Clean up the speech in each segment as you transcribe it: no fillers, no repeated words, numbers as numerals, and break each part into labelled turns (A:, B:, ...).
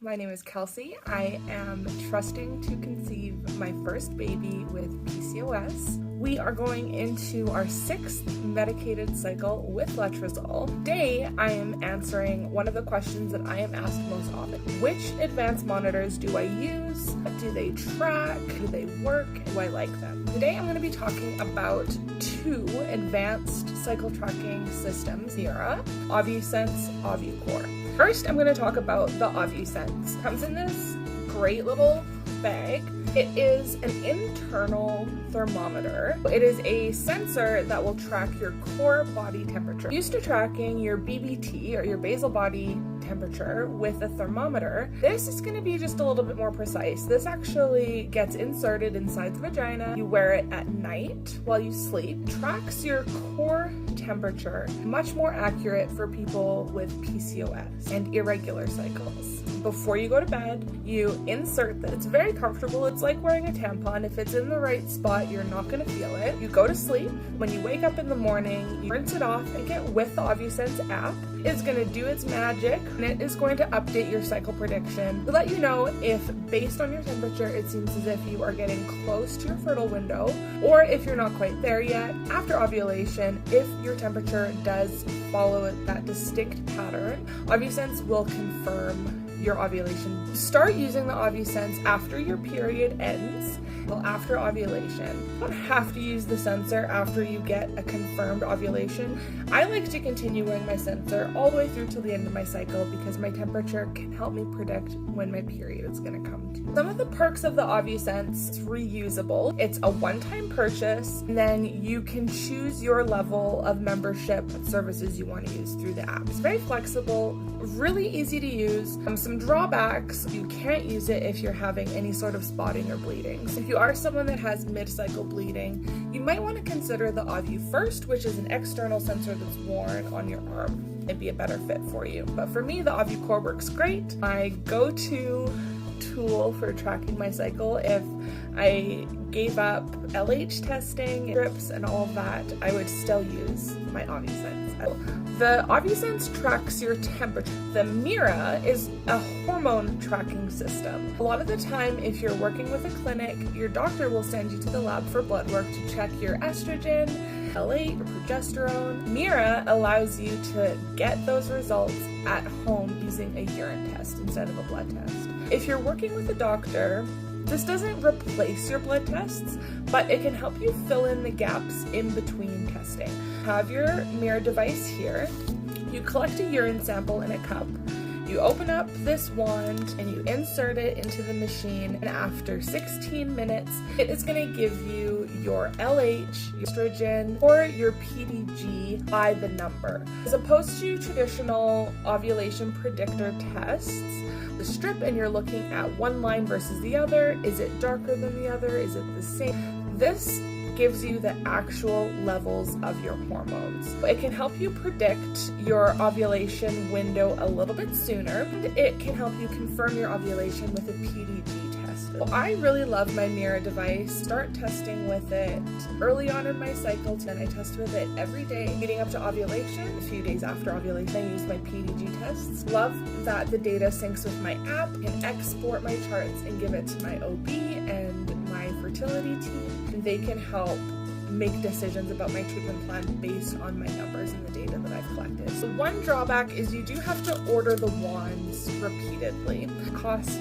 A: My name is Kelsey. I am trusting to conceive my first baby with PCOS. We are going into our 6th medicated cycle with letrozole. Today, I am answering one of the questions that I am asked most often. Which advanced monitors do I use? Do they track? Do they work? Do I like them? Today, I'm going to be talking about 2 advanced cycle tracking systems, Mira, OvuSense, OvuCore. First, I'm going to talk about the OvuSense. It comes in this great little bag. It is an internal thermometer. It is a sensor that will track your core body temperature. Used to tracking your BBT, or your basal body temperature, with a thermometer, this is going to be just a little bit more precise. This actually gets inserted inside the vagina. You wear it at night while you sleep. Tracks your core temperature, much more accurate for people with PCOS and irregular cycles. Before you go to bed, you insert that. It's very comfortable. It's like wearing a tampon. If it's in the right spot, you're not going to feel it. You go to sleep. When you wake up in the morning, you rinse it off and get with the OvuSense app. It's going to do its magic, and it is going to update your cycle prediction to let you know if, based on your temperature, it seems as if you are getting close to your fertile window, or if you're not quite there yet. After ovulation, if your temperature does follow that distinct pattern, OvuSense will confirm your ovulation. Start using the OvuSense after your period ends, well, after ovulation. You don't have to use the sensor after you get a confirmed ovulation. I like to continue wearing my sensor all the way through till the end of my cycle because my temperature can help me predict when my period is going to come to. Some of the perks of the OvuSense: it's reusable. It's a one-time purchase, and then you can choose your level of membership services you want to use through the app. It's very flexible, really easy to use. Some drawbacks: you can't use it if you're having any sort of spotting or bleeding. So if you are someone that has mid-cycle bleeding, you might want to consider the OvuFirst, which is an external sensor that's worn on your arm. It'd be a better fit for you. But for me, the OvuCore works great. My go-to tool for tracking my cycle. If I gave up LH testing, drips, and all of that, I would still use my OvuSense. The OvuSense tracks your temperature. The Mira is a hormone tracking system. A lot of the time, if you're working with a clinic, your doctor will send you to the lab for blood work to check your estrogen, LH, or progesterone. Mira allows you to get those results at home using a urine test instead of a blood test. If you're working with a doctor, this doesn't replace your blood tests, but it can help you fill in the gaps in between testing. Have your Mira device here. You collect a urine sample in a cup. You open up this wand and you insert it into the machine, and after 16 minutes, it is going to give you your LH, your estrogen, or your PDG by the number. As opposed to traditional ovulation predictor tests, the strip and you're looking at one line versus the other. Is it darker than the other? Is it the same? This gives you the actual levels of your hormones. It can help you predict your ovulation window a little bit sooner, and it can help you confirm your ovulation with a PDG test. Well, I really love my Mira device. Start testing with it early on in my cycle, and I test with it every day leading up to ovulation. A few days after ovulation, I use my PDG tests. Love that the data syncs with my app. I can export my charts and give it to my OB and my fertility team, and they can help make decisions about my treatment plan based on my numbers and the data that I've collected. So one drawback is you do have to order the wands repeatedly. The cost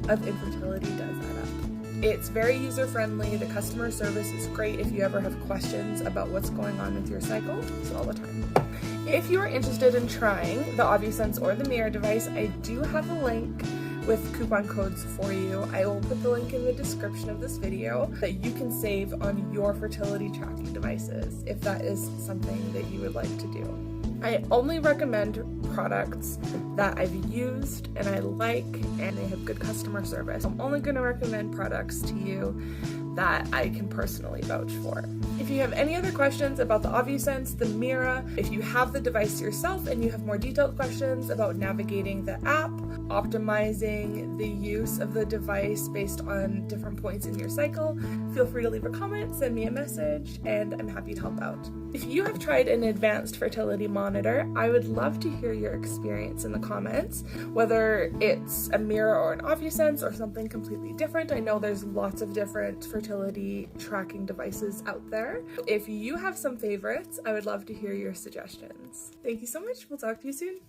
A: of infertility does add up. It's very user-friendly. The customer service is great if you ever have questions about what's going on with your cycle. It's all the time. If you are interested in trying the OvuSense or the Mira device, I do have a link with coupon codes for you. I will put the link in the description of this video that you can save on your fertility tracking devices if that is something that you would like to do. I only recommend products that I've used and I like and they have good customer service. I'm only going to recommend products to you that I can personally vouch for. If you have any other questions about the OvuSense, the Mira, if you have the device yourself and you have more detailed questions about navigating the app, optimizing the use of the device based on different points in your cycle, feel free to leave a comment, send me a message, and I'm happy to help out. If you have tried an advanced fertility monitor, I would love to hear your experience in the comments, whether it's a Mira or an OvuSense or something completely different. I know there's lots of different fertility tracking devices out there. If you have some favorites, I would love to hear your suggestions. Thank you so much. We'll talk to you soon.